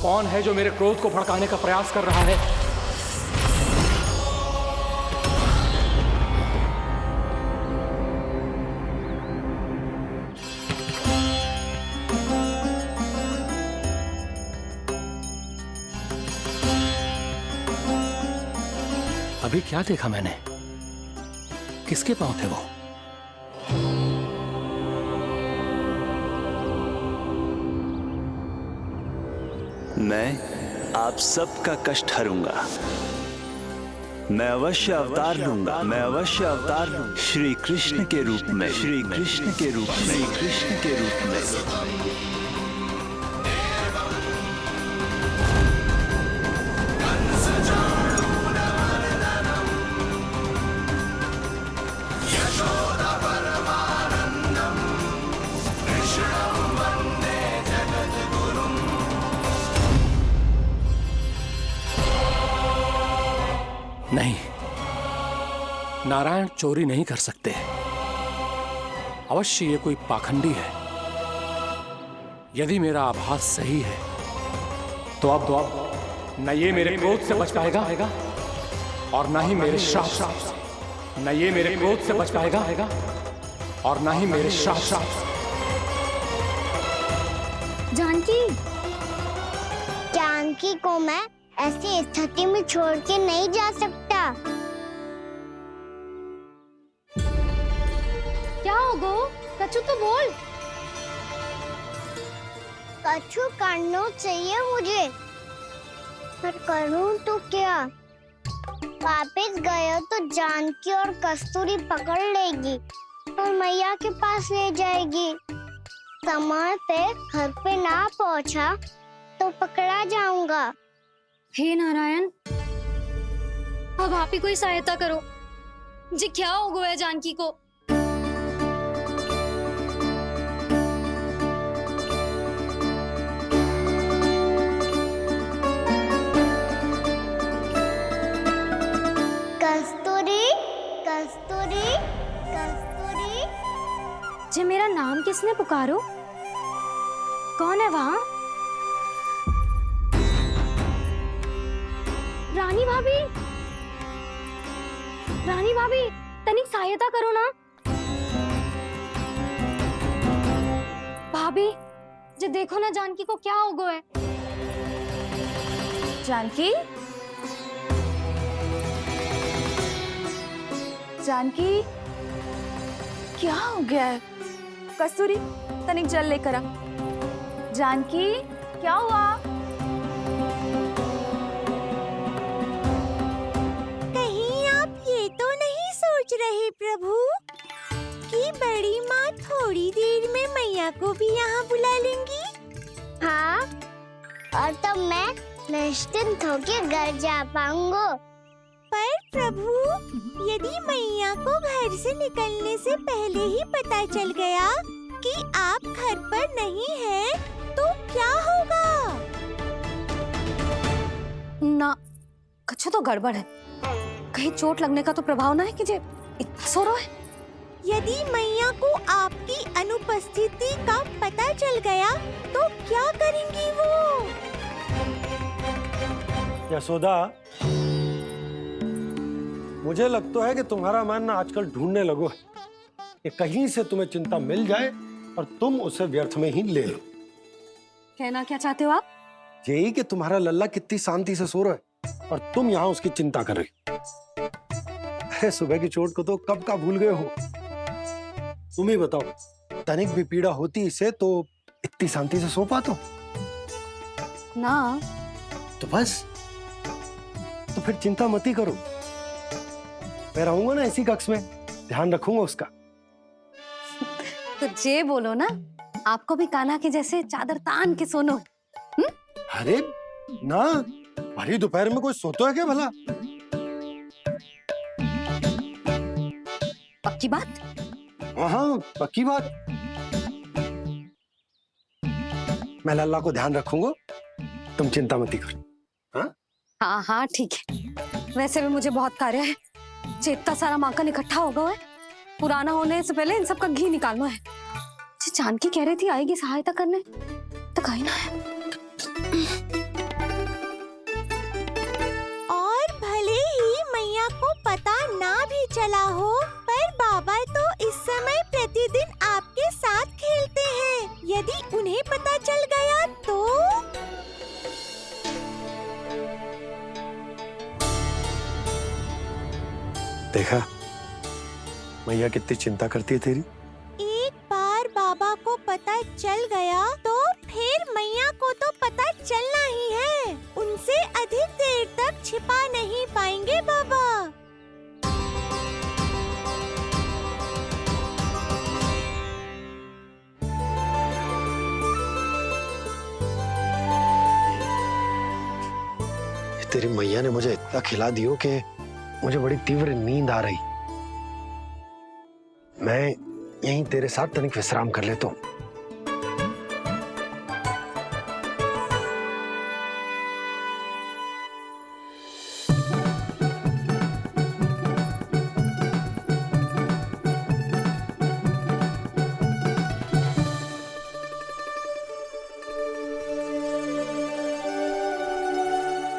कौन है जो मेरे क्रोध को भड़काने का प्रयास कर रहा है? अभी क्या देखा मैंने? किसके पांव थे वो? मैं आप सबका कष्ट हरूंगा। मैं अवश्य अवतार लूंगा। मैं अवश्य अवतार लूंगा श्री कृष्ण के रूप में। श्री कृष्ण के रूप में। श्री कृष्ण के रूप में। नहीं, नारायण चोरी नहीं कर सकते। अवश्य ये कोई पाखंडी है। यदि मेरा आभास सही है तो अब न ये मेरे क्रोध से बच पाएगा और न ही मेरे श्राप। न ये मेरे क्रोध से बच पाएगा और न ही मेरे श्राप। जानकी को मैं ऐसी स्थिति में छोड़ के नहीं जा सकता। क्या होगा? कछु तो बोल। कछु करना चाहिए मुझे, पर करूं तो क्या? वापस गया तो जानकी और कस्तूरी पकड़ लेगी और मैया के पास ले जाएगी। समय पे घर पे ना पहुंचा तो पकड़ा जाऊंगा। हे नारायण, अब आप ही कोई सहायता करो। जी क्या हो गया जानकी को? कस्तूरी, कस्तूरी, कस्तूरी। जी मेरा नाम किसने पुकारो? कौन है वहाँ? रानी भाभी, रानी भाभी, तनिक सहायता करो ना। भाभी, जी देखो ना जानकी को क्या हो गया है। जानकी, जानकी, क्या हो गया है? कस्तूरी, तनिक जल लेकर आ। जानकी, क्या हुआ? रहे प्रभु कि बड़ी माँ थोड़ी देर में मैया को भी यहाँ बुला लेंगी। हाँ, और तब तो मैं निश्चिंत होकर घर जा पाऊंगा। पर प्रभु, यदि मैया को घर से निकलने से पहले ही पता चल गया कि आप घर पर नहीं हैं, तो क्या होगा? ना, कुछ तो गड़बड़ है। कहीं चोट लगने का तो प्रभाव ना है कि जे इतना सो रहा है। यदि मैया को आपकी अनुपस्थिति का पता चल गया तो क्या करेंगी वो? यशोदा, मुझे लगता है कि तुम्हारा मन ना आजकल ढूंढने लगो है कि कहीं से तुम्हें चिंता मिल जाए और तुम उसे व्यर्थ में ही ले लो। कहना क्या चाहते हो आप? यही कि तुम्हारा लल्ला कितनी शांति से सो रहा है और तुम यहाँ उसकी चिंता कर रही। अरे सुबह की चोट को तो कब का भूल गए हो। तुम ही बताओ, तनिक भी पीड़ा होती इसे तो इतनी शांति से सो पाते हो ना? तो बस, तो फिर चिंता मत ही करो। मैं रहूंगा ना इसी कक्ष में, ध्यान रखूंगा उसका। तो जे बोलो ना, आपको भी कान्हा के जैसे चादर तान के सोनो। अरे ना, भरी दोपहर में कोई सोता है क्या भला? पक्की बात? हाँ, पक्की बात। मैं लल्ला को ध्यान रखूंगा, तुम चिंता मत करो। हाँ हाँ हाँ, ठीक है। वैसे भी मुझे बहुत कार्य है। इतना सारा माखन इकट्ठा होगा है, पुराना होने से पहले इन सब का घी निकालना है। जानकी कह रही थी आएगी सहायता करने, तो कहीं ना है। देखा मैया कितनी चिंता करती है तेरी। एक बार बाबा को पता चल गया तो फिर मैया को तो पता चलना ही है। उनसे अधिक देर तक छिपा नहीं पाएंगे बाबा। तेरी मैया ने मुझे इतना खिला दियो कि मुझे बड़ी तीव्र नींद आ रही। मैं यहीं तेरे साथ तनिक विश्राम कर लेता हूँ।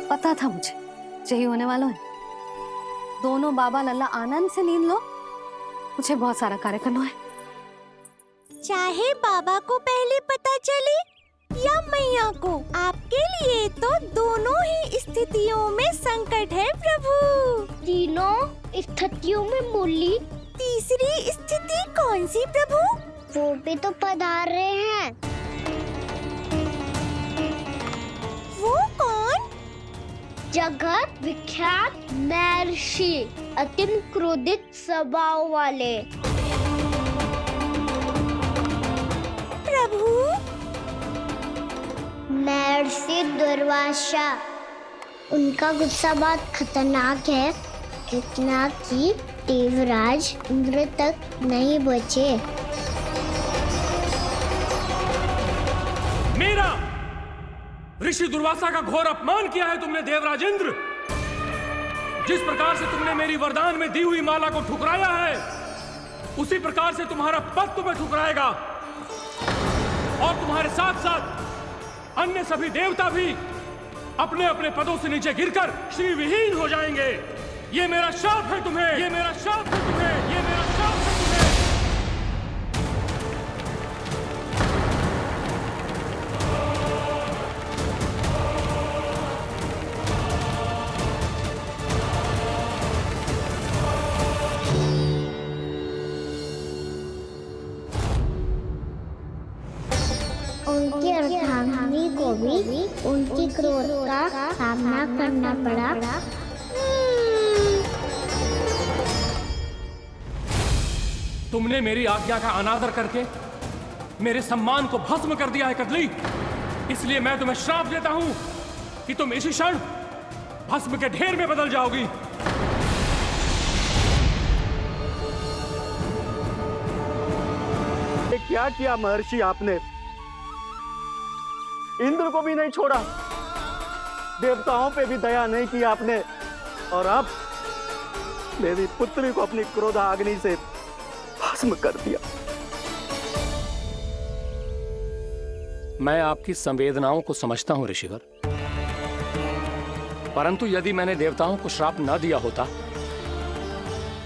पता था मुझे यही होने वाला है। दोनों बाबा लल्ला आनंद से नींद लो, मुझे बहुत सारा कार्य करना है। चाहे बाबा को पहले पता चले या मैया को, आपके लिए तो दोनों ही स्थितियों में संकट है प्रभु। तीनों स्थितियों में बोली, तीसरी स्थिति कौन सी प्रभु? वो भी तो पधार रहे हैं। वो कौन? जगत विख्यात महर्षि, अत्यंत क्रोधित स्वभाव वाले। प्रभु महर्षि दुर्वासा। उनका गुस्सा बहुत खतरनाक है, इतना कि देवराज इंद्र तक नहीं बचे। मेरा ऋषि दुर्वासा का घोर अपमान किया है तुमने देवराज इंद्र। जिस प्रकार से तुमने मेरी वरदान में दी हुई माला को ठुकराया है, उसी प्रकार से तुम्हारा पद तुम्हें ठुकराएगा और तुम्हारे साथ साथ अन्य सभी देवता भी अपने अपने पदों से नीचे गिरकर श्री विहीन हो जाएंगे। ये मेरा शाप है तुम्हें, ये मेरा शाप है तुम्हें, ये मेरा शाप है तुम्हें। उनकी अर्धांगिनी को भी उनकी क्रोध का सामना करना पड़ा। तुमने मेरी आज्ञा का अनादर करके मेरे सम्मान को भस्म कर दिया है कदली। इसलिए मैं तुम्हें श्राप देता हूं कि तुम इसी क्षण भस्म के ढेर में बदल जाओगी। क्या किया महर्षि आपने? इंद्र को भी नहीं छोड़ा, देवताओं पे भी दया नहीं की आपने, और अब मेरी पुत्री को अपनी क्रोधाग्नि से भस्म कर दिया। मैं आपकी संवेदनाओं को समझता हूं ऋषिवर, परंतु यदि मैंने देवताओं को श्राप न दिया होता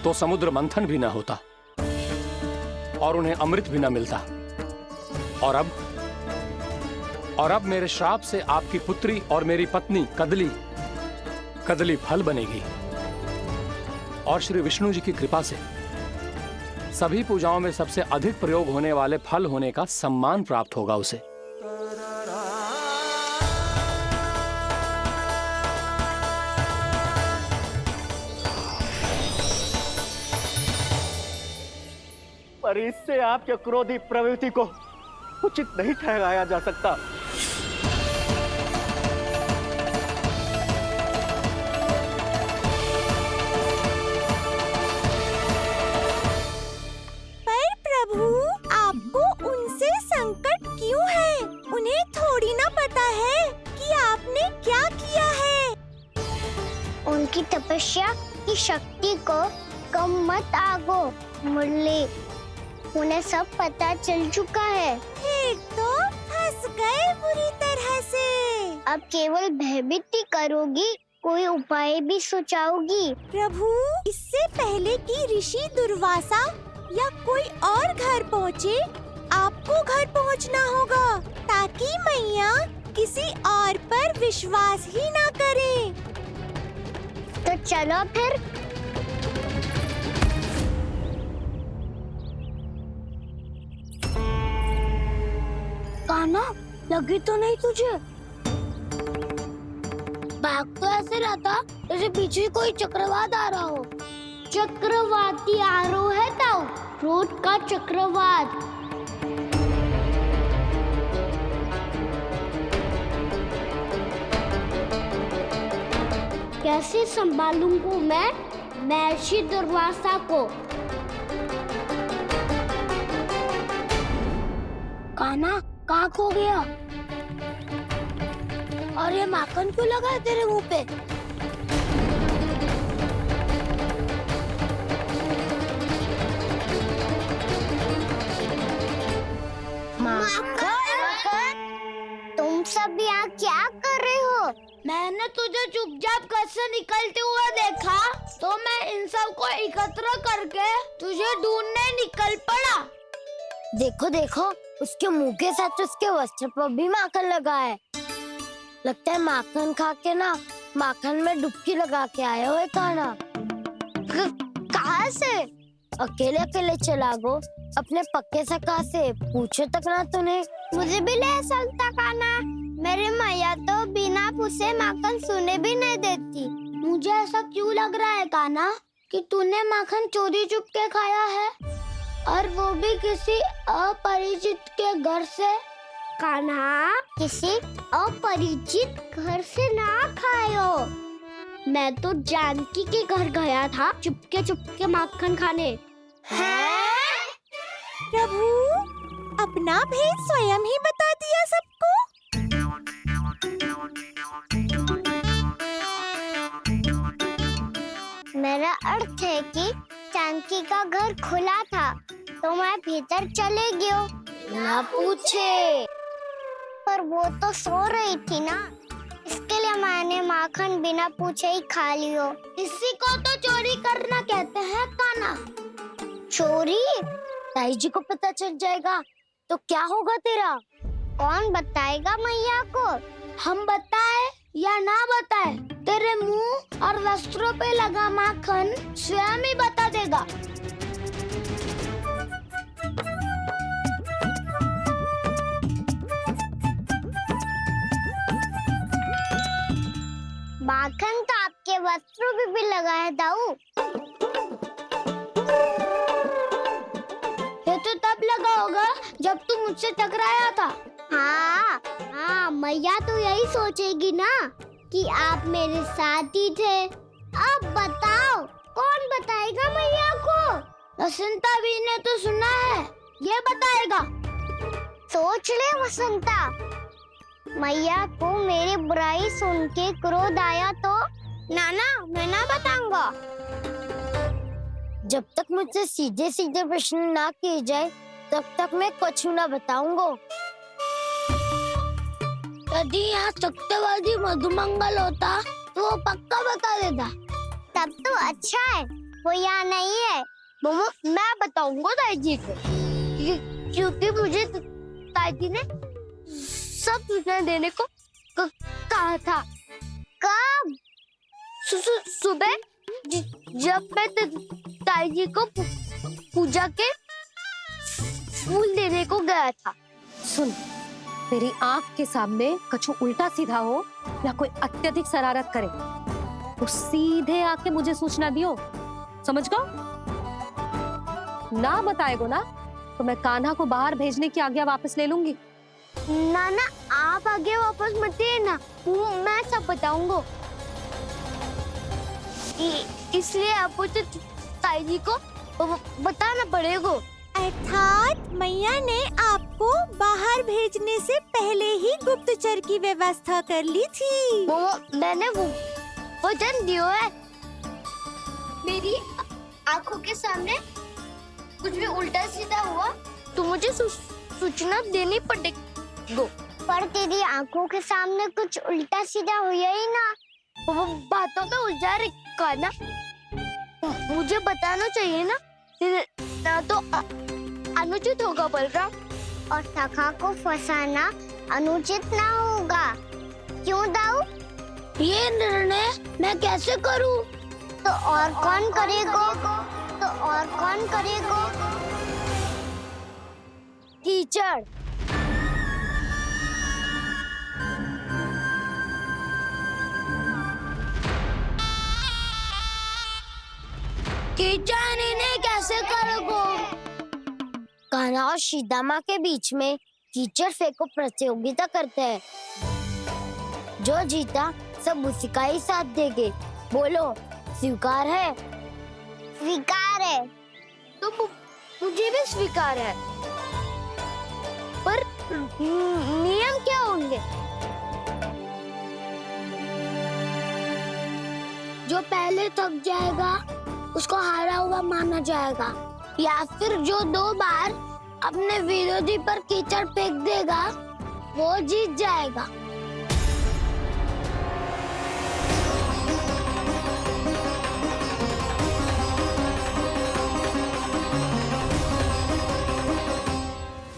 तो समुद्र मंथन भी न होता और उन्हें अमृत भी न मिलता। और अब मेरे श्राप से आपकी पुत्री और मेरी पत्नी कदली फल बनेगी और श्री विष्णु जी की कृपा से सभी पूजाओं में सबसे अधिक प्रयोग होने वाले फल होने का सम्मान प्राप्त होगा उसे। पर इससे आपके क्रोधी प्रवृत्ति को उचित नहीं ठहराया जा सकता। पर प्रभु, आपको उनसे संकट क्यों है? उन्हें थोड़ी ना पता है कि आपने क्या किया है। उनकी तपस्या की शक्ति को कम मत आगो मुरली, उन्हें सब पता चल चुका है। फिर तो फंस गए बुरी तरह से। अब केवल भयभीत ही करोगी, कोई उपाय भी सोचाओगी? प्रभु, इससे पहले कि ऋषि दुर्वासा या कोई और घर पहुँचे, आपको घर पहुँचना होगा ताकि मैया किसी और पर विश्वास ही ना करे। तो चलो फिर। कान्हा, लगी तो नहीं तुझे? भाग तो ऐसे रहा था जैसे पीछे कोई चक्रवात आ रहा हो। चक्रवाती आरो है ताऊ, रोड का चक्रवात। कैसे संभालूंगा मैं महर्षि दुर्वासा को? कान्हा कहाँ खो गया? और ये माखन क्यों लगा है तेरे मुंह पे? माखन, तुम सब यहाँ क्या कर रहे हो? मैंने तुझे चुपचाप घर से निकलते हुए देखा, तो मैं इन सब को एकत्र करके तुझे ढूंढने निकल पड़ा। देखो देखो, उसके मुंह के साथ उसके वस्त्र पर भी माखन लगा है। लगता है माखन खा के ना माखन में डुबकी लगा के आए हो कान्हा। कहाँ से? अकेले अकेले चला गो अपने पक्के सका से, पूछो तक ना तूने। मुझे भी ले चलता कान्हा, मेरी मैया तो बिना पूछे माखन सुने भी नहीं देती। मुझे ऐसा क्यों लग रहा है कान्हा कि तूने माखन चोरी चुप के खाया है, और वो भी किसी अपरिचित के घर से? कान्हा, किसी अपरिचित घर से ना खायो। मैं तो जानकी के घर गया था चुपके माखन खाने। हैं? प्रभु, अपना भेद स्वयं ही बता दिया सबको। मेरा अर्थ है कि जानकी का घर खुला था, तो मैं भीतर चले गयो। ना पूछे, पर वो तो सो रही थी ना, इसके लिए मैंने माखन बिना पूछे ही खा लियो। इसी को तो चोरी करना कहते हैं कान्हा। चोरी? ताई जी को पता चल जाएगा तो क्या होगा तेरा? कौन बताएगा मैया को? हम बताए या ना बताए, तेरे मुंह और वस्त्रों पे लगा माखन स्वयं ही बता देगा। माखन तो आपके वस्त्रों पे भी लगा है दाऊ। ये तो तब लगा होगा जब तू मुझसे टकराया था। हाँ, मैया तो यही सोचेगी ना कि आप मेरे साथ ही थे। अब बताओ, कौन बताएगा मैया को? वसंता भी ने तो सुना है, ये बताएगा। सोच ले वसंता, मैया को मेरी बुराई सुन के क्रोध आया तो? नाना, मैं ना बताऊंगा। जब तक मुझसे सीधे सीधे प्रश्न ना किए जाए तब तक मैं कुछ ना बताऊंगा। यदि यहाँ सत्यवादी मधुमंगल होता तो वो पक्का बता देता। तब तो अच्छा है वो यहाँ नहीं है। मैं बताऊंगा ताई जी को, क्योंकि मुझे ताई जी ने सब सूचना देने को कहा था। कब? सुबह जब मैं ताई जी को पूजा के फूल देने को गया था। सुन, तेरी आंख के सामने कछु उल्टा सीधा हो या कोई अत्यधिक शरारत करे तो सीधे आके मुझे सूचना दियो, समझ गो? ना बताएगो ना तो मैं कान्हा को बाहर भेजने की आज्ञा वापस ले लूंगी। नाना, आप आगे वापस मत देना, मैं सब बताऊंगा। इसलिए आपको तो ताई जी को बताना पड़ेगा। अर्थात मैया ने आपको बाहर भेजने से पहले ही गुप्तचर की व्यवस्था कर ली थी। मैंने वचन दिया है। मेरी आंखों के सामने कुछ भी उल्टा सीधा हुआ तो मुझे सूचना देनी पड़ेगी। पर तेरी आंखों के सामने कुछ उल्टा सीधा हुआ ही ना, वो बातों में उलझा रखा ना, मुझे बताना चाहिए ना तो अनुचित होगा बलराम। और सखा को फंसाना अनुचित ना होगा, क्यों दाऊ? ये निर्णय मैं कैसे करूं? तो और कौन करेगा? टीचर। कीचड़ इन्हें कैसे करोगे? कान्हा और सीता माँ के बीच में कीचड़ फेंको प्रतियोगिता करते हैं। जो जीता सब उसी का ही साथ देंगे। बोलो स्वीकार है? स्वीकार है। तो मुझे भी स्वीकार है। पर नियम क्या होंगे? जो पहले थक जाएगा उसको हारा हुआ माना जाएगा, या फिर जो 2 बार अपने विरोधी पर कीचड़ फेंक देगा वो जीत जाएगा।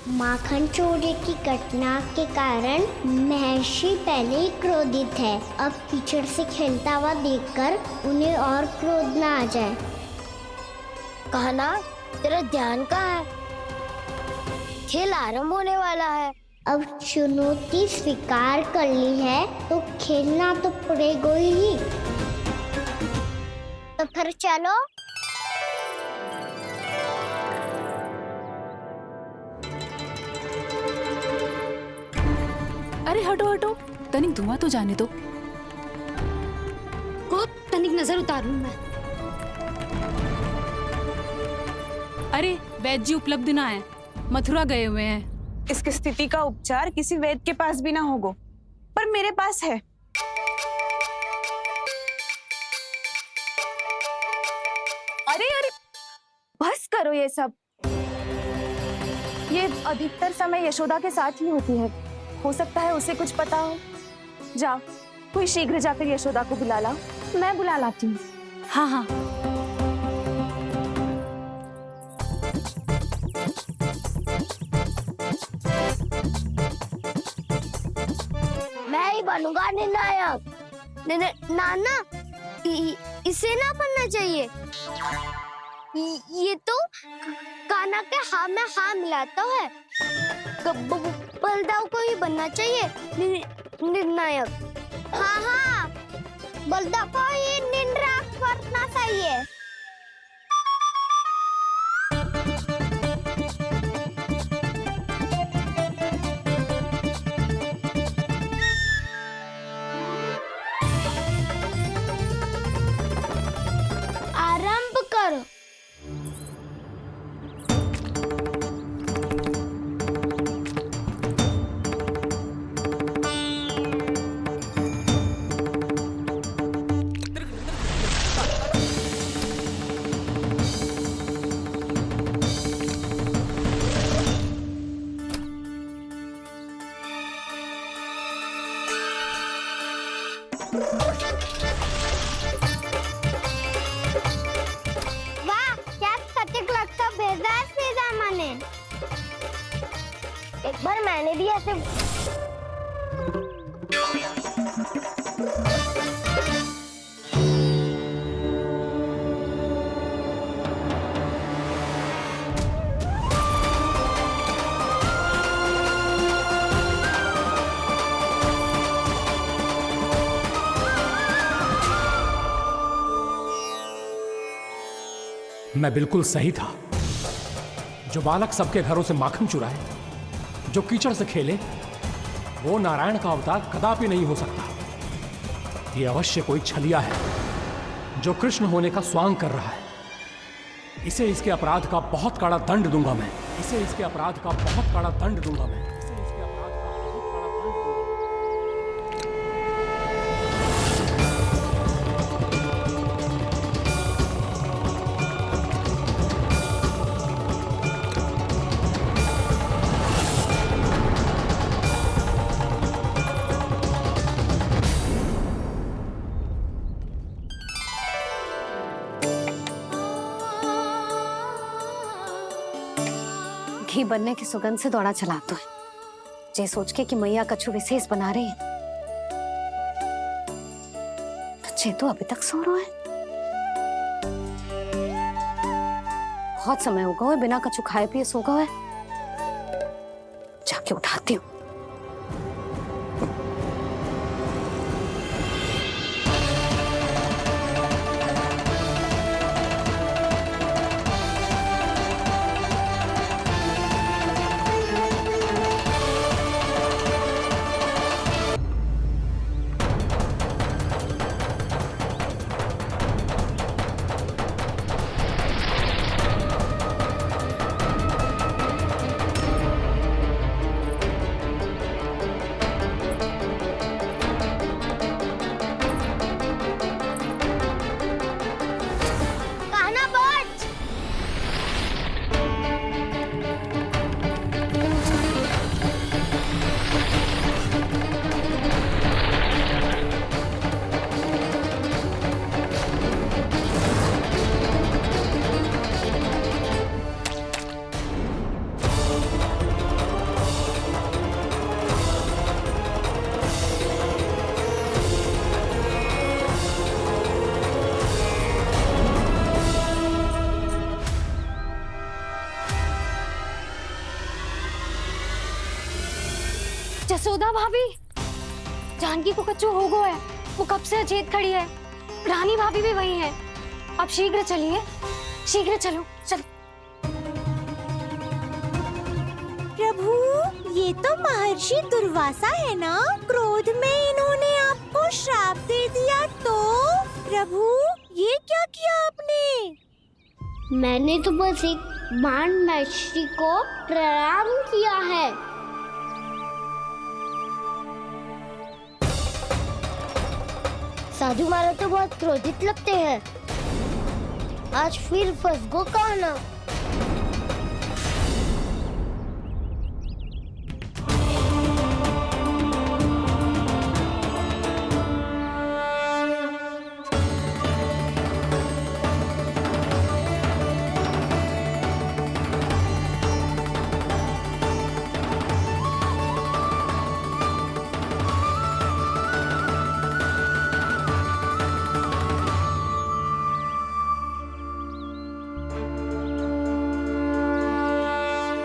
माखन चोरी की घटना के कारण महर्षि पहले ही क्रोधित है। अब कीचड़ से खेलता हुआ देखकर उन्हें और क्रोध ना आ जाए। कहना तेरा ध्यान कहाँ है? खेल आरंभ होने वाला है। अब चुनौती स्वीकार कर ली है तो खेलना तो पड़ेगा ही। तो फिर चलो। अरे हटो हटो, तनिक धुआं तो जाने दो। को तनिक नजर उतार लूं मैं। अरे वैद्य जी उपलब्ध ना है, मथुरा गए हुए हैं। इसकी स्थिति का उपचार किसी वैद्य के पास भी ना होगा, पर मेरे पास है। अरे अरे बस करो ये सब। ये अधिकतर समय यशोदा के साथ ही होती है। हो सकता है उसे कुछ पता हो। जा, कोई शीघ्र जाकर यशोदा को बुला ला। मैं बुला लाती हूँ। हाँ हाँ। मैं ही बनूंगा निर्णायक। नाना, इसे ना बनना चाहिए। ये तो कान्हा के हाँ में हाँ मिलाता है। बलदाव को ही बनना चाहिए निर्णायक। हाँ हाँ, बलदाव को ही निर्णायक करना चाहिए। आरंभ करो। वाह, क्या सटीक लगता भेजा सीधा मैंने। एक बार मैंने भी ऐसे मैं बिल्कुल सही था। जो बालक सबके घरों से माखन चुराए, जो कीचड़ से खेले, वो नारायण का अवतार कदापि नहीं हो सकता। ये अवश्य कोई छलिया है जो कृष्ण होने का स्वांग कर रहा है। इसे इसके अपराध का बहुत कड़ा दंड दूंगा मैं। इसे इसके अपराध का बहुत कड़ा दंड दूंगा मैं। इसे इसके अपराध का बहुत कड़ा दंड दूंगा। घी बनने की सुगंध से दौड़ा चला तो है, जे सोच के कि मैया कछु विशेष बना रही है। तो चे तो अभी तक सो रहा है। बहुत समय हो गया है, बिना कछु खाए पिए सो गया है। जाके उठाती हूँ। यशोदा भाभी, जानकी को कच्चू हो गो है, वो कब से अचेत खड़ी है। रानी भाभी भी वही है। अब शीघ्र चलिए, शीघ्र चलो, चलो। प्रभु, ये तो महर्षि दुर्वासा है ना? क्रोध में इन्होंने आपको श्राप दे दिया तो? प्रभु, ये क्या किया आपने? मैंने तो बस एक बाण महर्षि को प्रणाम किया है। साधु महाराज तो बहुत क्रोधित लगते हैं। आज फिर फंस गो कहना।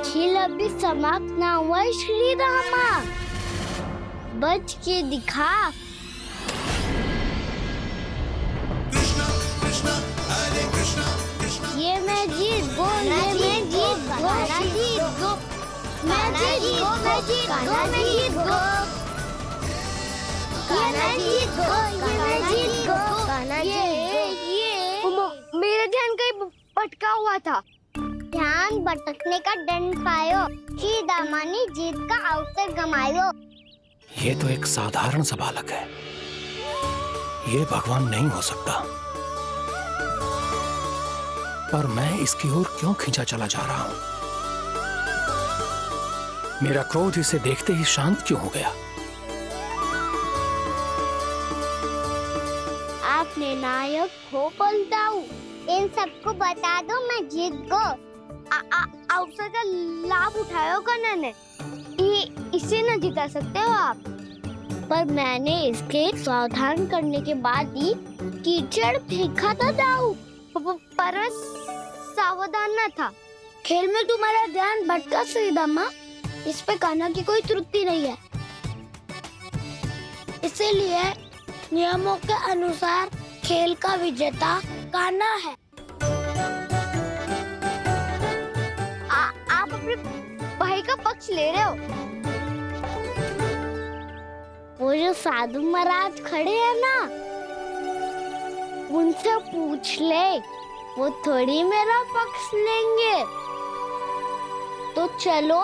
खेल अभी समाप्त ना हुआ श्री रामा, बच के दिखा। ये मैं जीत गो, ये मैं जीत गो, जीत गो, मैं जीत गो, मैं जीत गो, मैं जीत गो, ये मैं जीत गो, ये मैं जीत गो, ये मेरा ध्यान कहीं भटका हुआ था। ध्यान भटकने का दंड पायो, श्री दामा ने जीत का अवसर गमायो। ये तो एक साधारण सा बालक है, ये भगवान नहीं हो सकता। पर मैं इसकी ओर क्यों खींचा चला जा रहा हूं? मेरा क्रोध इसे देखते ही शांत क्यों हो गया? आपने नायक हो पलटाऊ, इन सबको बता दो मैं जीत गो। अवसर का लाभ उठायो कन्या ने, इसे न जिता सकते हो आप। पर मैंने इसके सावधान करने के बाद ही कीचड़ फेंका था दाऊ, पर मैं सावधान न था। खेल में तुम्हारा ध्यान भटका श्री दामा, इस पे कान्हा की कोई त्रुटि नहीं है। इसीलिए नियमों के अनुसार खेल का विजेता कान्हा है। आप अपने भाई का पक्ष ले रहे हो। वो जो साधु महाराज खड़े हैं ना, उनसे पूछ ले, वो थोड़ी मेरा पक्ष लेंगे। तो चलो।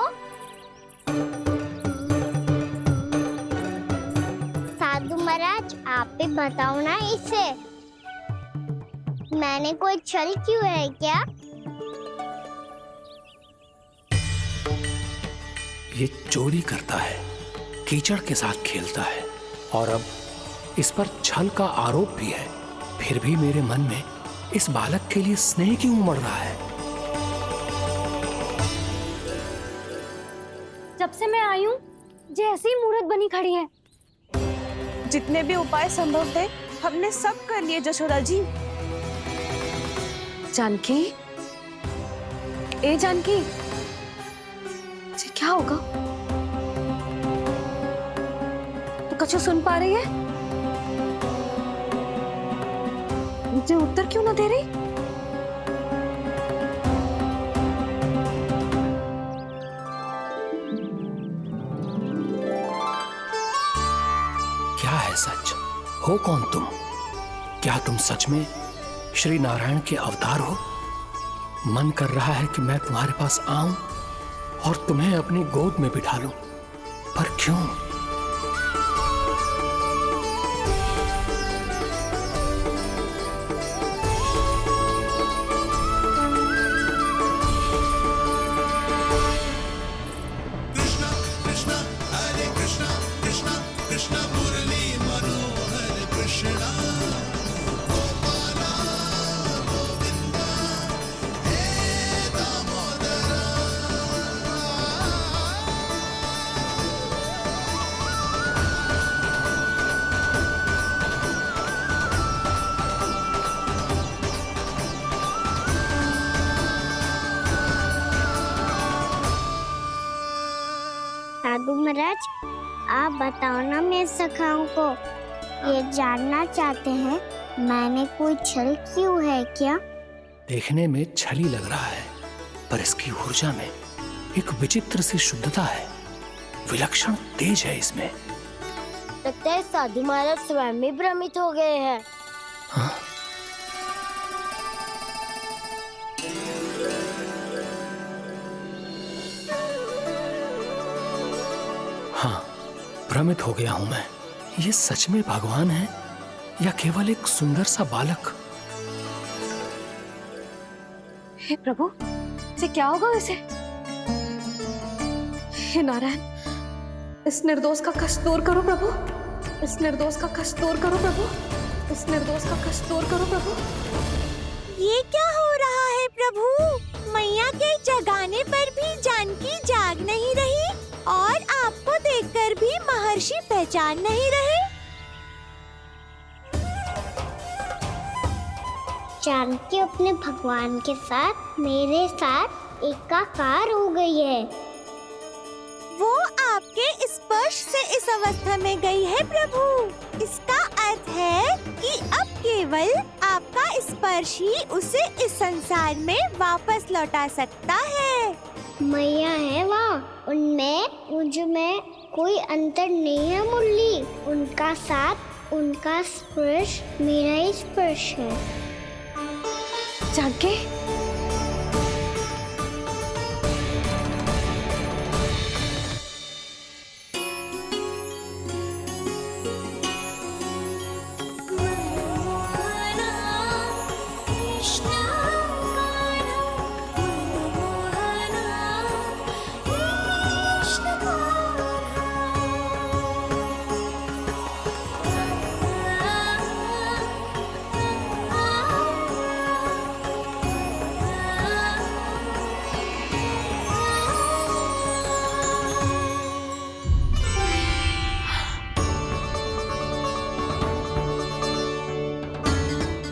साधु महाराज, आप ही बताओ ना इसे, मैंने कोई छल क्यों है क्या? ये चोरी करता है, कीचड़ के साथ खेलता है, और अब इस पर छल का आरोप भी है। फिर भी मेरे मन में इस बालक के लिए स्नेह क्यों उमड़ रहा है? जब से मैं आई हूँ, जैसी मूर्त बनी खड़ी है। जितने भी उपाय संभव थे हमने सब कर लिए जशोदा जी। जानकी, ए जानकी, जी क्या होगा? तो कछु सुन पा रही है? मुझे उत्तर क्यों ना दे रही? क्या है सच? हो कौन तुम? क्या तुम सच में श्री नारायण के अवतार हो? मन कर रहा है कि मैं तुम्हारे पास आऊं और तुम्हें अपनी गोद में बिठा लूं, पर क्यों? साधु महाराज, आप बताओ ना मेरे सखाओं को, ये जानना चाहते हैं मैंने कोई छल क्यों है क्या? देखने में छली लग रहा है, पर इसकी ऊर्जा में एक विचित्र सी शुद्धता है, विलक्षण तेज है इसमें। लगता है साधु महाराज स्वयं ही भ्रमित हो गए हैं। हाँ? हाँ, भ्रमित हो गया हूं मैं। ये सच में भगवान है या केवल एक सुंदर सा बालक? हे प्रभु, इसे क्या होगा वैसे? हे नारायण, इस निर्दोष का कष्ट दूर करो प्रभु, इस निर्दोष का कष्ट दूर करो प्रभु, इस निर्दोष का कष्ट दूर करो प्रभु। ये क्या हो रहा है प्रभु? मैया के जगाने पर भी जानकी जाग नहीं रही और आपको देखकर भी महर्षि पहचान नहीं रहे। जानकी अपने भगवान के साथ मेरे साथ एकाकार हो गई है। वो आपके स्पर्श से इस अवस्था में गई है प्रभु। इसका अर्थ है कि अब केवल आपका स्पर्श ही उसे इस संसार में वापस लौटा सकता है। मैया है वहाँ, उनमें मुझ में कोई अंतर नहीं है मुरली। उनका साथ, उनका स्पर्श मेरा ही स्पर्श है। जानकी,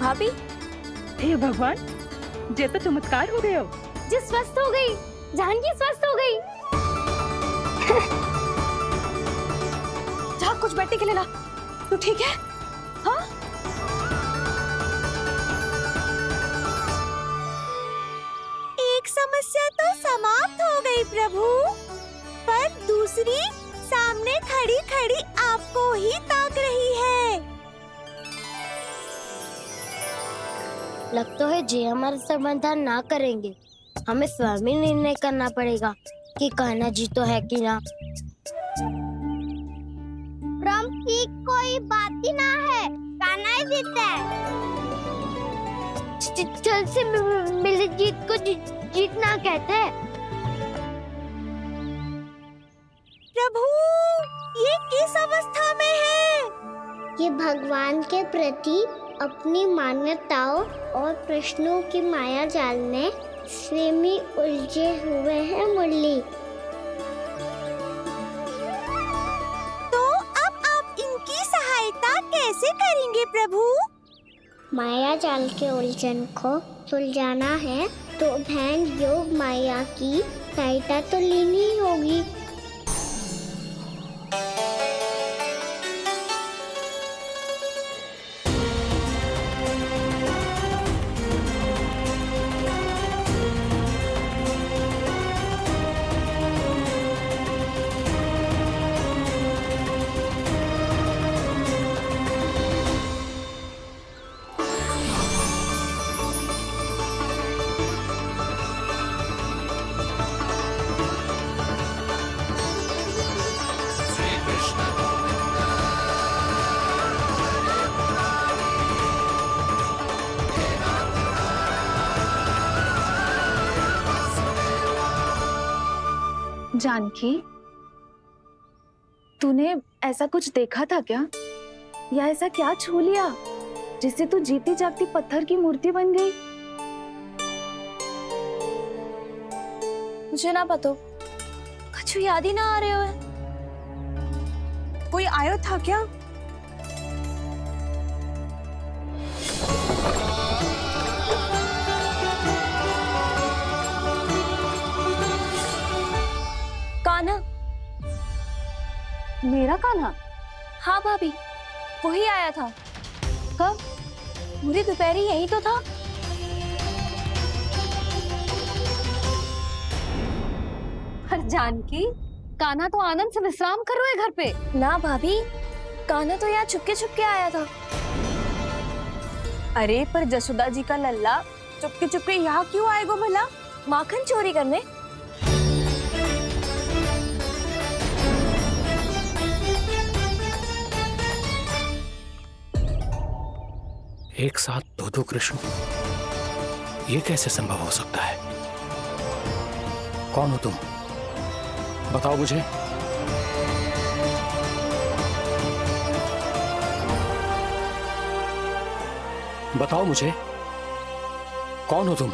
भाभी, हे भगवान, जे तो चमत्कार हो गए हो। जी स्वस्थ हो गई, जानकी स्वस्थ हो गई। जा कुछ बैठने के लिए ला। तू ठीक है? हाँ? एक समस्या तो समाप्त हो गई प्रभु, पर दूसरी सामने खड़ी खड़ी आपको ही ताक रही है। लगता है जे हमारा समाधान ना करेंगे, हमें स्वयं ही निर्णय करना पड़ेगा कि कान्हा जी तो है कि ना। भ्रम की कोई बात ही ना है, कान्हा ही जीता है। छल से मिली जीत को जीतना कहते हैं। प्रभु, ये किस अवस्था में है? ये भगवान के प्रति अपनी मान्यताओं और प्रश्नों की माया जाल में स्वयं ही उलझे हुए हैं मुरली। तो अब आप इनकी सहायता कैसे करेंगे प्रभु? माया जाल के उलझन को सुलझाना है तो बहन योग माया की सहायता तो लेनी ही होगी। जानकी, तूने ऐसा कुछ देखा था क्या? या ऐसा क्या छू लिया जिससे तू जीती जागती पत्थर की मूर्ति बन गई? मुझे ना पता, कुछ याद ही ना आ रहे हो। कोई आयो था क्या? कान्हा, मेरा कान्हा? हाँ भाभी, वही आया था। कब? पूरी दोपहर यही तो था। पर जानकी, कान्हा तो आनंद से विश्राम कर रहे घर पे। ना भाभी, कान्हा तो यहाँ छुपके छुपके आया था। अरे पर जसोदा जी का लल्ला चुपके चुपके यहाँ क्यों आएगा भला? माखन चोरी करने? एक साथ दो कृष्ण, ये कैसे संभव हो सकता है? कौन हो तुम? बताओ मुझे। बताओ मुझे, कौन हो तुम?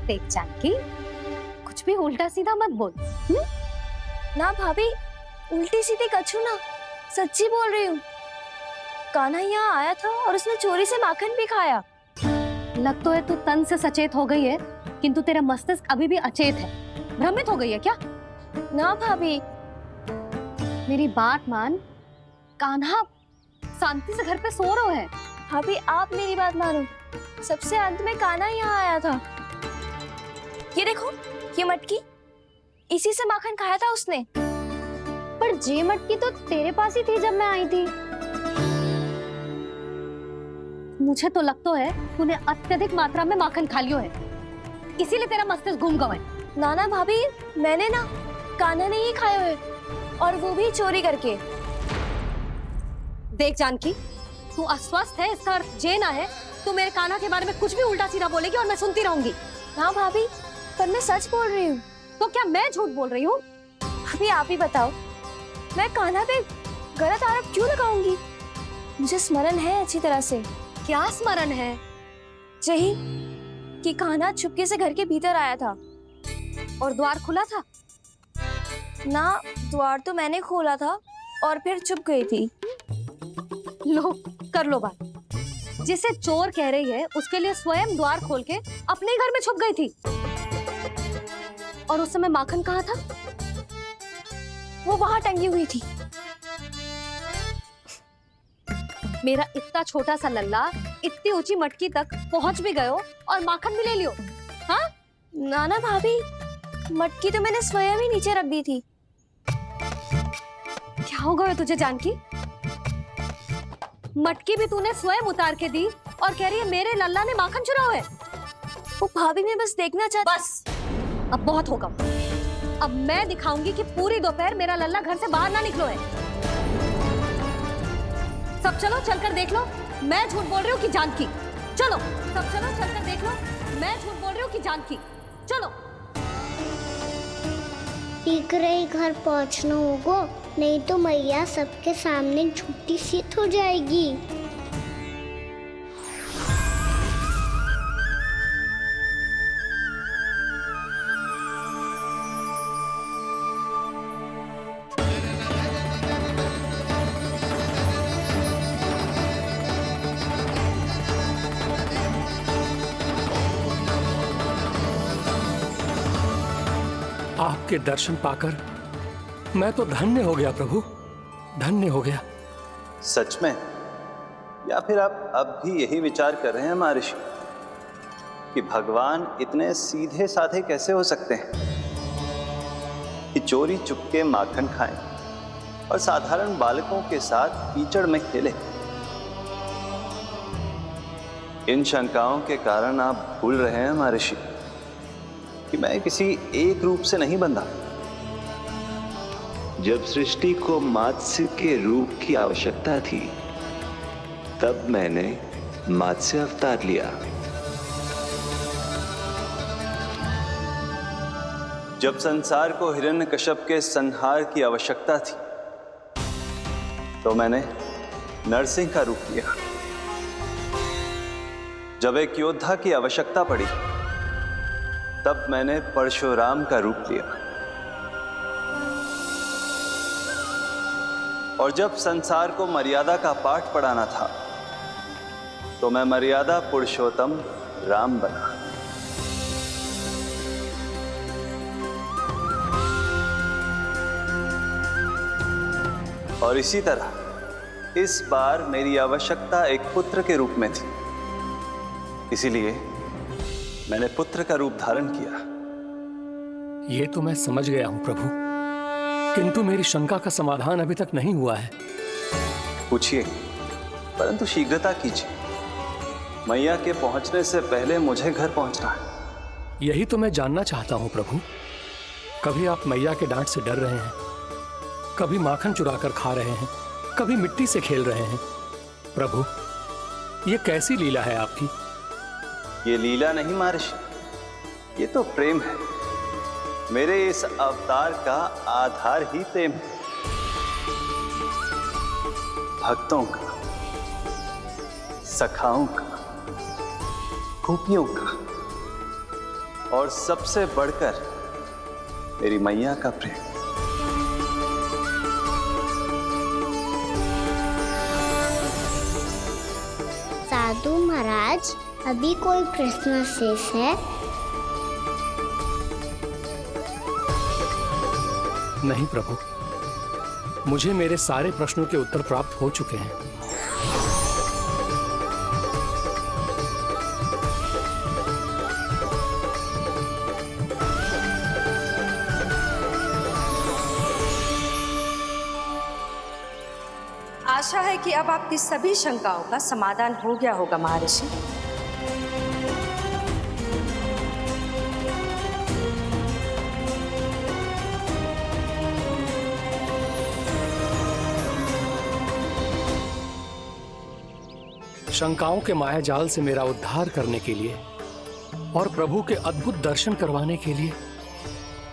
देख जानकी, कुछ भी उल्टा सीधा मत बोल। ना भाभी, उल्टी सीधी कछु ना, सच्ची बोल रही हूँ। कान्हा यहाँ आया था और उसने चोरी से माखन भी खाया। लग तो है तू तन से सचेत हो गई है, किंतु तेरा मस्तिष्क अभी भी अचेत है। भ्रमित हो गई है क्या? ना भाभी। मेरी बात मान, कान्हा शांति से घर पे सो रहा है। भाभी आप मेरी बात मानो, सबसे अंत में कान्हा यहाँ आया था। ये देखो, ये मटकी, इसी से माखन खाया था उसने। पर जे मटकी तो तेरे पास ही थी जब मैं आई थी। मुझे तो लगता है तूने अत्यधिक मात्रा में माखन खा लियो है, इसीलिए तेरा मस्तिष्क घूम गया है। नाना भाभी, मैंने ना, कान्हा ने ही खाया है, और वो भी चोरी करके। देख जानकी, तू अस्वस्थ है, इसका अर्थ ये ना है तू मेरे कान्हा के बारे में कुछ भी उल्टा सीधा बोलेगी और मैं सुनती रहूंगी। हाँ भाभी, पर मैं सच बोल रही हूँ। तो क्या मैं झूठ बोल रही हूँ? भाभी आप ही बताओ, मैं कान्हा पे गलत आरोप क्यों लगाऊंगी? मुझे स्मरण है अच्छी तरह से। क्या स्मरण है? यही कि कान्हा चुपके से घर के भीतर आया था। और द्वार खुला था? ना, द्वार तो मैंने खोला था और फिर चुप गई थी। लो, कर लो बात। जिसे चोर कह रही है उसके लिए स्वयं द्वार खोल के अपने ही घर में छुप गई थी। और उस समय माखन कहाँ था? वो वहां टंगी हुई थी। मेरा इतना छोटा सा लल्ला इतनी ऊंची मटकी तक पहुंच भी गयो और माखन भी ले लियो। हाँ? नाना भाभी, मटकी तो मैंने स्वयं ही नीचे रख दी थी। क्या हो गया तुझे जानकी? मटकी भी तूने स्वयं उतार के दी और कह रही है मेरे लल्ला ने माखन चुराया है। वो भाभी मैं बस देखना चाहती। बस, अब बहुत होगा। अब मैं दिखाऊंगी कि पूरी दोपहर मेरा लल्ला घर से बाहर ना निकलो है। सब चलो, चलकर देख लो मैं झूठ बोल रही हूँ कि जानकी। चलो सब चलो, चलकर देख लो मैं झूठ बोल रही हूँ कि जानकी। चलो। शीघ्र ही घर पहुंचना होगा, नहीं तो मैया सबके सामने झूठी सिद्ध हो जाएगी। आपके दर्शन पाकर मैं तो धन्य हो गया प्रभु, धन्य हो गया। सच में? या फिर आप अब भी यही विचार कर रहे हैं महर्षि कि भगवान इतने सीधे साधे कैसे हो सकते हैं कि चोरी चुपके माखन खाएं और साधारण बालकों के साथ कीचड़ में खेले? इन शंकाओं के कारण आप भूल रहे हैं महर्षि कि मैं किसी एक रूप से नहीं बंधा। जब सृष्टि को मत्स्य के रूप की आवश्यकता थी, तब मैंने मत्स्य अवतार लिया। जब संसार को हिरण्यकश्यप के संहार की आवश्यकता थी, तो मैंने नरसिंह का रूप लिया। जब एक योद्धा की आवश्यकता पड़ी, तब मैंने परशुराम का रूप लिया। और जब संसार को मर्यादा का पाठ पढ़ाना था, तो मैं मर्यादा पुरुषोत्तम राम बना। और इसी तरह इस बार मेरी आवश्यकता एक पुत्र के रूप में थी, इसीलिए मैंने पुत्र का रूप धारण किया। ये तो मैं समझ गया हूं प्रभु, किंतु मेरी शंका का समाधान अभी तक नहीं हुआ है। पूछिए, परंतु शीघ्रता कीजिए। मैया के पहुंचने से पहले मुझे घर पहुंचना है। यही तो मैं जानना चाहता हूं प्रभु। कभी आप मैया के डांट से डर रहे हैं, कभी माखन चुरा कर खा रहे हैं, कभी मिट्टी से खेल रहे हैं। प्रभु, ये कैसी लीला है आपकी? ये लीला नहीं महर्षि, ये तो प्रेम है। मेरे इस अवतार का आधार ही प्रेम है। भक्तों का, सखाओं का, गोपियों का, और सबसे बढ़कर मेरी मैया का प्रेम। साधु महाराज, अभी कोई प्रश्न शेष है? नहीं प्रभु, मुझे मेरे सारे प्रश्नों के उत्तर प्राप्त हो चुके हैं। आशा है कि अब आपकी सभी शंकाओं का समाधान हो गया होगा महर्षि। शंकाओं के मायाजाल से मेरा उद्धार करने के लिए और प्रभु के अद्भुत दर्शन करवाने के लिए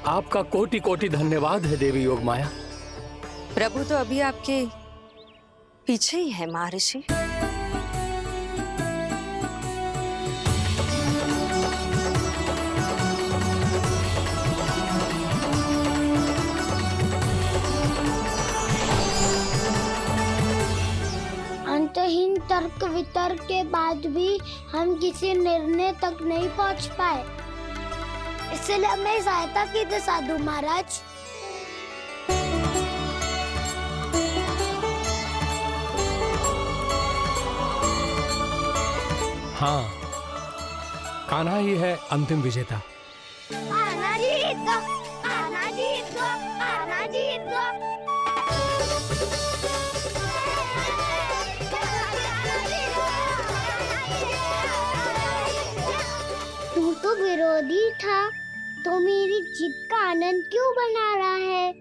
आपका कोटि कोटि धन्यवाद है देवी योगमाया। प्रभु तो अभी आपके पीछे ही है महर्षि। अंतहीन तर्क वितर्क के बाद भी हम किसी निर्णय तक नहीं पहुंच पाए, इसलिए हमें सहायता कीजिए साधु महाराज। हाँ, कान्हा ही है अंतिम विजेता। आना जीत गो, आना जीत गो, आना जीत गो। तू तो विरोधी था, तो मेरी जीत का आनंद क्यों बना रहा है?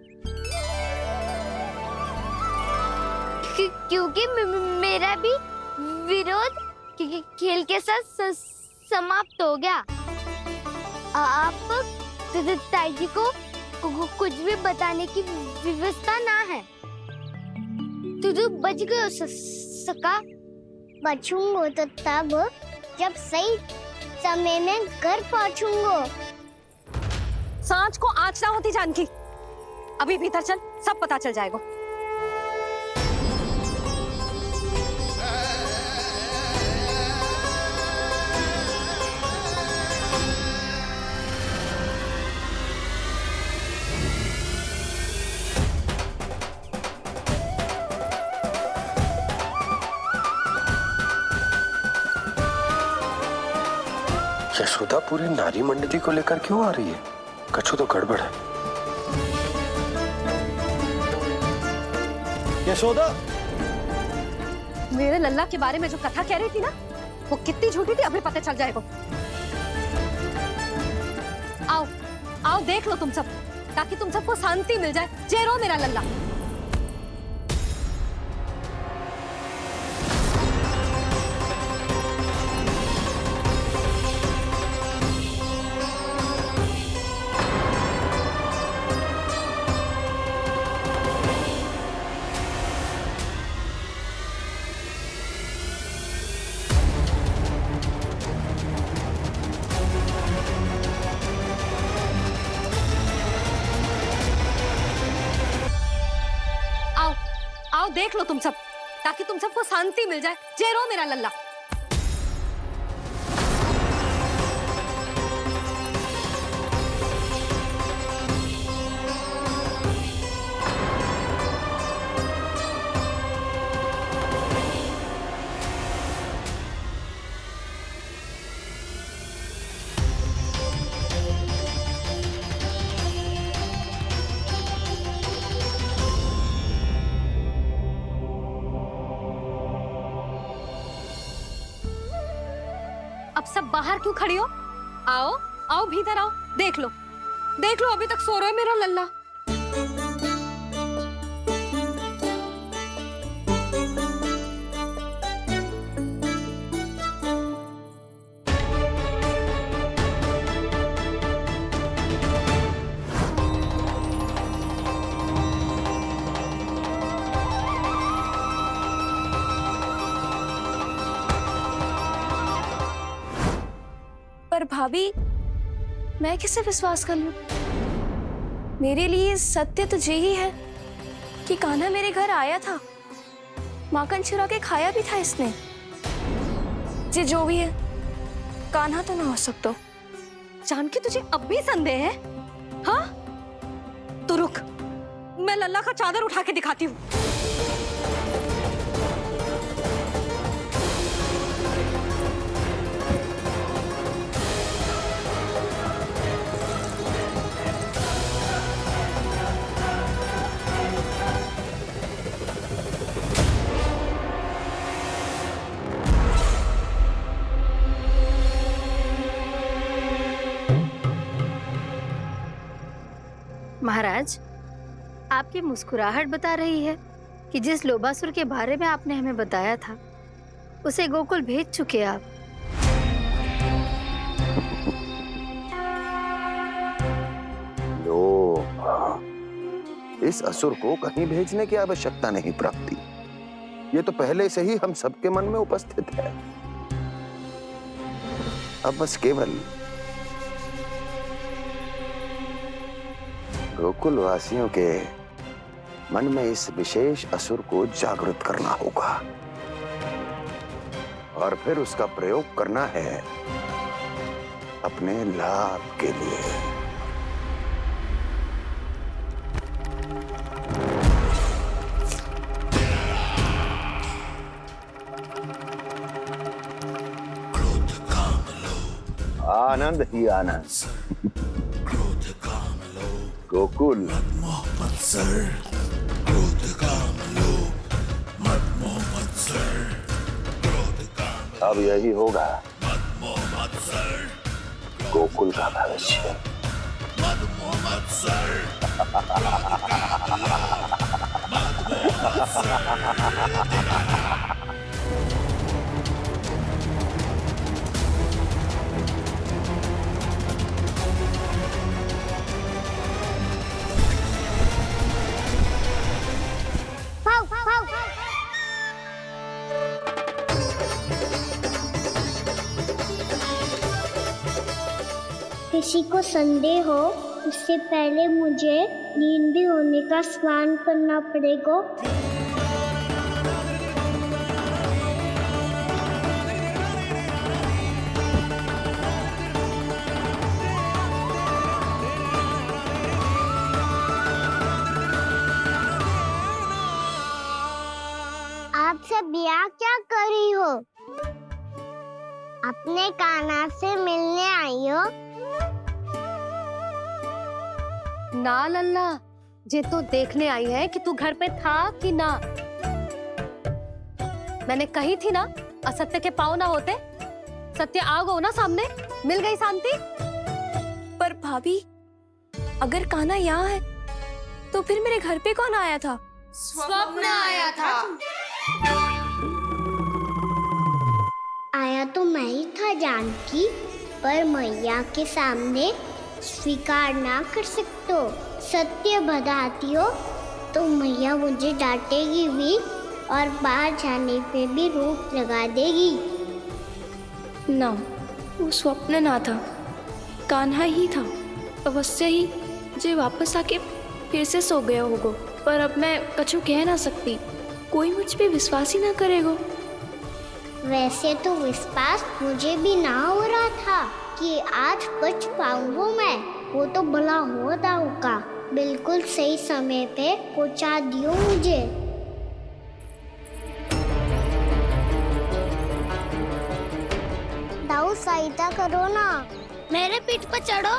क्योंकि मेरा भी विरोध खेल के साथ समाप्त हो गया। आप ताई जी को कुछ भी बताने की व्यवस्था ना है। तू बच गयो सका। बचूंगो तो तब जब सही समय में घर पहुंचूंगो। सांच को आँच ना होती जानकी। अभी भीतर चल, सब पता चल जाएगा। यशोदा पूरी नारी मंडली को लेकर क्यों आ रही है? कछु तो गड़बड़ है। यशोदा, मेरे लल्ला के बारे में जो कथा कह रही थी ना, वो कितनी झूठी थी अभी पता चल जाएगा। आओ, आओ देख लो तुम सब। ताकि तुम सबको शांति मिल जाए। जय रो मेरा लल्ला। आओ देख लो तुम सब, ताकि तुम सबको शांति मिल जाए। जय रो मेरा लल्ला। अब सब बाहर क्यों खड़ी हो? आओ आओ भीतर आओ, देख लो अभी तक सो रहा है मेरा लल्ला। पर भाभी, मैं किसे विश्वास कर लूं? मेरे लिए सत्य तो यही है कि कान्हा मेरे घर आया था, माखन चुरा के खाया भी था इसने। जो भी है, कान्हा तो ना हो सकता। जानकी तुझे अब भी संदेह है? हाँ तो रुक, मैं लल्ला का चादर उठा के दिखाती हूँ। महाराज, आपकी मुस्कुराहट बता रही है कि जिस लोबासुर के बारे में आपने हमें बताया था, उसे गोकुल भेज चुके आप। इस असुर को कहीं भेजने की आवश्यकता नहीं प्राप्ति। ये तो पहले से ही हम सबके मन में उपस्थित है। अब बस केवल गोकुल वासियों के मन में इस विशेष असुर को जागृत करना होगा और फिर उसका प्रयोग करना है अपने लाभ के लिए। आनंद ही आनंद। गोकुल अब यही होगा गोकुल का भविष्य। किसी को संदेह हो, उससे पहले मुझे नींद भी होने का स्नान करना पड़ेगा। आप सब यहाँ क्या कर रही हो? अपने कान्हा से मिलने आई हो? ना लल्ला, जे तो देखने आई है कि तू घर पे था कि ना। मैंने कही थी ना, असत्य के पांव ना होते। सत्य आ गो ना सामने, मिल गई शांति। पर भाभी, अगर कान्हा यहाँ है तो फिर मेरे घर पे कौन आया था? स्वप्न आया था। आया तो मैं ही था जानकी, पर मैया के सामने स्वीकार ना कर सकते हो। सत्य बताती हो तो मैया मुझे डांटेगी भी और बाहर जाने पे भी रोक लगा देगी। ना, वो स्वप्न ना था, कान्हा ही था। अवश्य ही जे वापस आके फिर से सो गया होगा। पर अब मैं कछु कह ना सकती, कोई मुझ पे विश्वास ही ना करेगा। वैसे तो विश्वास मुझे भी ना हो रहा था कि आज बच पाऊंगा मैं। वो तो भला हो दाऊ का बिल्कुल सही समय पे पहुंचा दियो मुझे। दाऊ सहायता करो ना, मेरे पीठ पर चढ़ो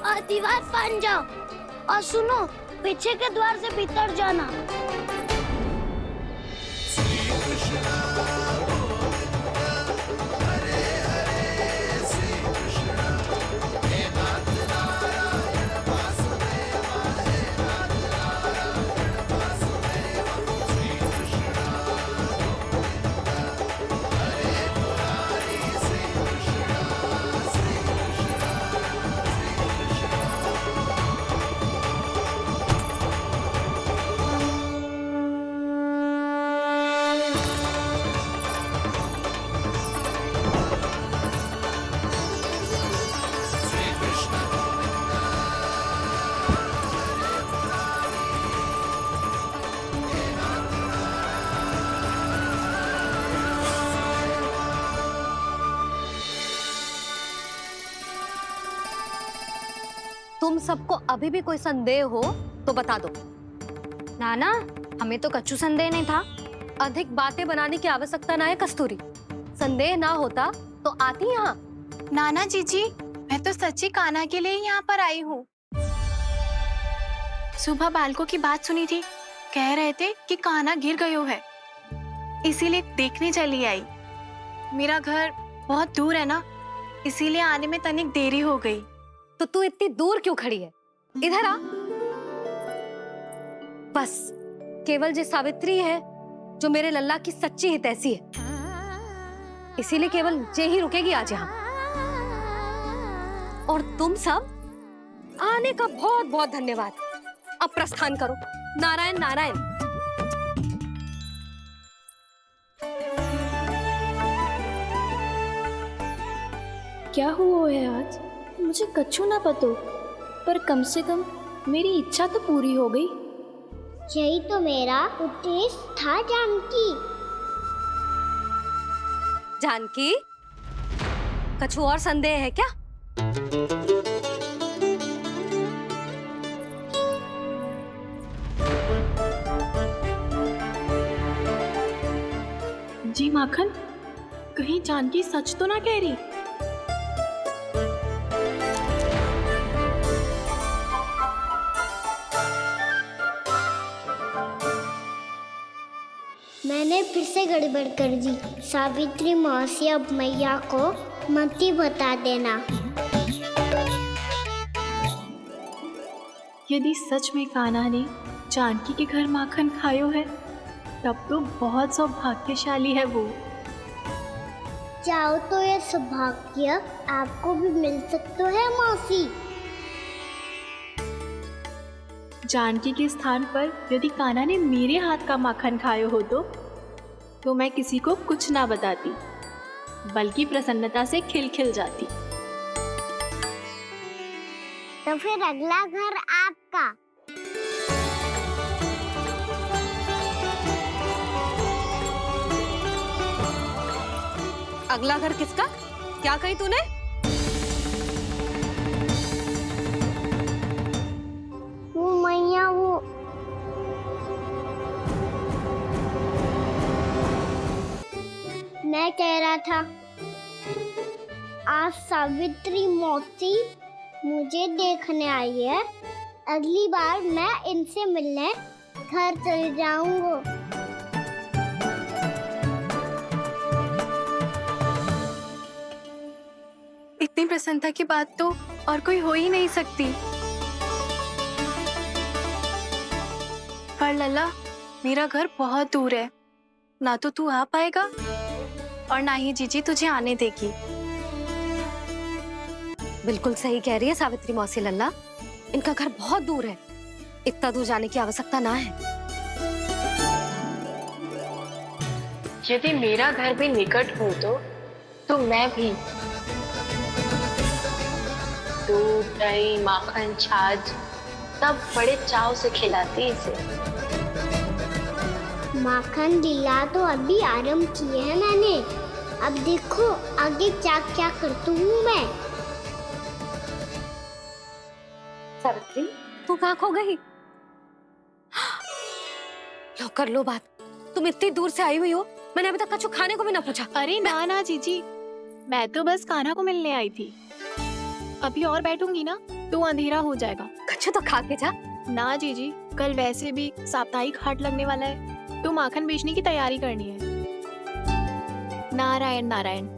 और दीवार फाड़ जाओ। और सुनो, पीछे के द्वार से भीतर जाना। तुम सबको अभी भी कोई संदेह हो तो बता दो। नाना, हमें तो कच्चू संदेह नहीं था। अधिक बातें बनाने की आवश्यकता ना है कस्तूरी। संदेह ना होता तो आती यहाँ। नाना जीजी, मैं तो सच्ची कान्हा के लिए यहाँ पर आई हूँ। सुबह बालकों की बात सुनी थी, कह रहे थे कि कान्हा गिर गयो है, इसीलिए देखने चली आई। मेरा घर बहुत दूर है ना, इसीलिए आने में तनिक देरी हो गई। तो तू इतनी दूर क्यों खड़ी है? इधर आ। बस केवल जे सावित्री है जो मेरे लल्ला की सच्ची हितैषी है, इसीलिए केवल जे ही रुकेगी आज यहाँ। और तुम सब आने का बहुत बहुत धन्यवाद। अब प्रस्थान करो। नारायण नारायण। क्या हुआ है आज? मुझे कछु ना पतो, पर कम से कम मेरी इच्छा तो पूरी हो गई। यही तो मेरा उद्देश्य था जानकी। जानकी, कछु और संदेह है क्या? जी माखन, कहीं जानकी सच तो ना कह रही? मैंने फिर से गड़बड़ कर दी। सावित्री मौसी अब मैया को मत ही बता देना। यदि सच में कान्हा ने जानकी के घर माखन खायो है, तब तो बहुत सौभाग्यशाली है वो। चाहो तो ये सौभाग्य आपको भी मिल सकता है मौसी। जानकी के स्थान पर यदि कान्हा ने मेरे हाथ का माखन खायो हो तो मैं किसी को कुछ ना बताती, बल्कि प्रसन्नता से खिलखिल जाती। तो फिर अगला घर आपका। अगला घर किसका? क्या कही तूने? वो मैया, वो मैं कह रहा था, आज सावित्री मौसी मुझे देखने आई है। अगली बार मैं इनसे मिलने घर चले जाऊंगा। इतनी प्रसन्नता की बात तो और कोई हो ही नहीं सकती। पर लल्ला, मेरा घर बहुत दूर है, ना तो तू आ पाएगा और ना ही जीजी तुझे आने देगी। बिल्कुल सही कह रही है सावित्री मौसी लल्ला, इनका घर बहुत दूर है, इतना दूर जाने की आवश्यकता ना है। यदि मेरा घर भी निकट हो तो मैं भी दूध, दही, माखन, छाछ सब बड़े चाव से खिलाती इसे। माखन दिला तो अभी आरंभ किए है मैंने, अब देखो आगे क्या क्या करती हूँ मैं। सावित्री, तू कहाँ खो गई? लो कर लो बात, तुम इतनी दूर से आई हुई हो, मैंने अभी तक कुछ खाने को भी ना पूछा। अरे ना ना जीजी, मैं तो बस कान्हा को मिलने आई थी। अभी और बैठूंगी ना तो अंधेरा हो जाएगा। कुछ तो खा के जा। ना जीजी, कल वैसे भी साप्ताहिक हाट लगने वाला है, तो माखन बेचने की तैयारी करनी है। नारायण नारायण।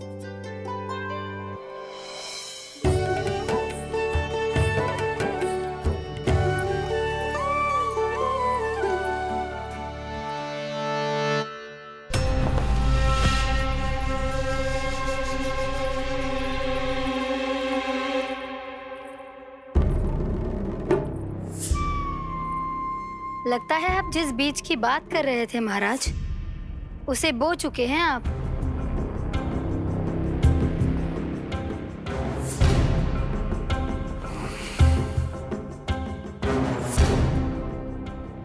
लगता है आप जिस बीज की बात कर रहे थे महाराज, उसे बो चुके हैं आप।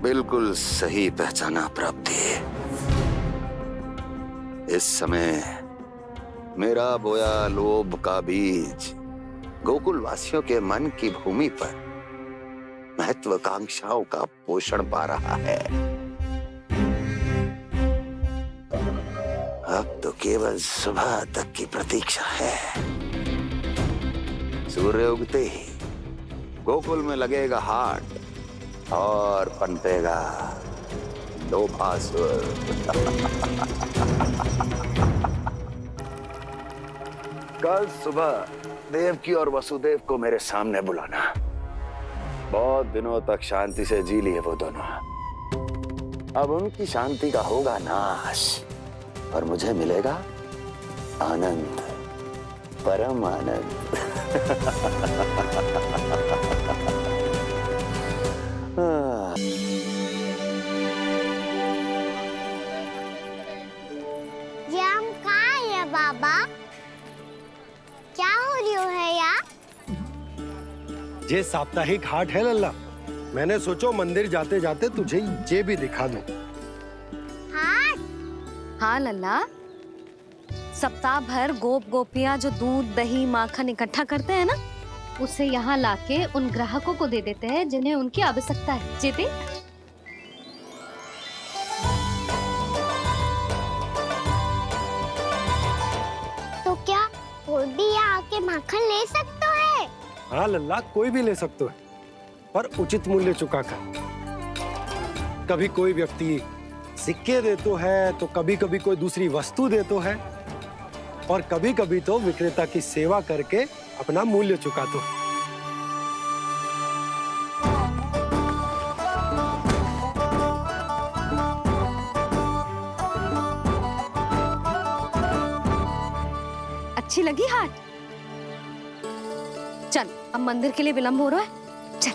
बिल्कुल सही पहचाना प्राप्ति। इस समय मेरा बोया लोभ का बीज गोकुल वासियों के मन की भूमि पर महत्वाकांक्षाओं का पोषण पा रहा है। अब तो केवल सुबह तक की प्रतीक्षा है। सूर्य उगते ही गोकुल में लगेगा हाट और पनपेगा लोभासुर। कल सुबह देवकी और वसुदेव को मेरे सामने बुलाना। बहुत दिनों तक शांति से जी लिए वो दोनों, अब उनकी शांति का होगा नाश और मुझे मिलेगा आनंद, परम आनंद। ये हम कहाँ है बाबा? क्या हो रही है यार? ये साप्ताहिक हाट है लल्ला, मैंने सोचो मंदिर जाते जाते तुझे ये भी दिखा दूं। हाट? हाँ लल्ला, सप्ताह भर गोप गोपियां जो दूध, दही, माखन इकट्ठा करते हैं ना, उसे यहाँ लाके उन ग्राहकों को दे देते हैं जिन्हें उनकी आवश्यकता है। जीती? तो क्या कोई भी यहाँ आके माखन ले सकता है? हाँ लल्ला, कोई भी ले सकते है, पर उचित मूल्य चुकाकर। कभी कोई व्यक्ति सिक्के देतो है, तो कभी कभी कोई दूसरी वस्तु देतो है, और कभी कभी तो विक्रेता की सेवा करके अपना मूल्य चुकातो है। अच्छी लगी हाट? चल, अब मंदिर के लिए विलंब हो रहा है, चल।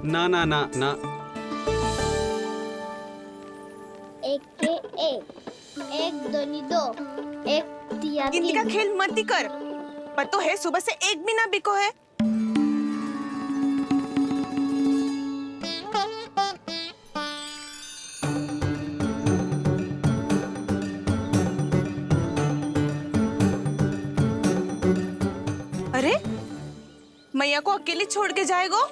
ना ना ना ना, एक के एक दोनी दो, एक दिया गिनती का खेल मत ही कर, पतो है सुबह से एक भी ना बिको है। अरे मैया को अकेले छोड़ के जाएगो?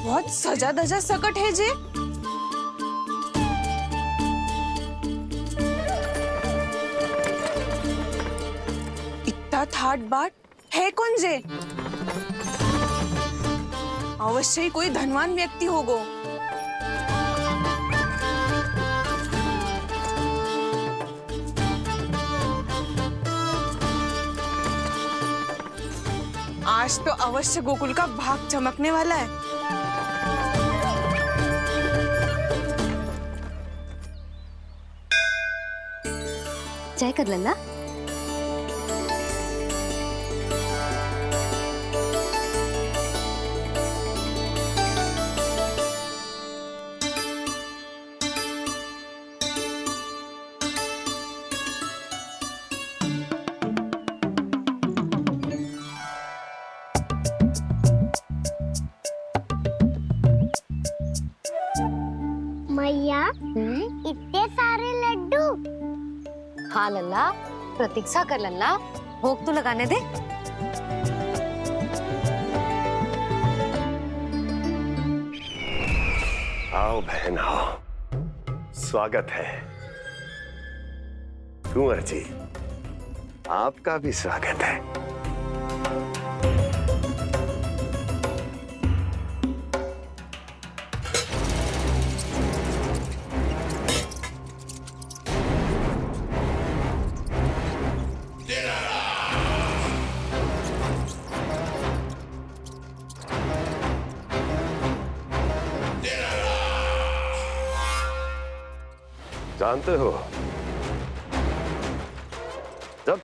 बहुत सजा धजा सकट है जे। इतना थाट बाट है कौन जे? अवश्य ही कोई धनवान व्यक्ति होगो। आज तो अवश्य गोकुल का भाग चमकने वाला है। चाय कर लल्ला। मैया इतने सारे लड्डू। हाँ लल्ला, प्रतीक्षा कर लल्ला, भोग तो लगाने दे। आओ बहन आओ, स्वागत है। कुंवर जी, आपका भी स्वागत है। जानते हो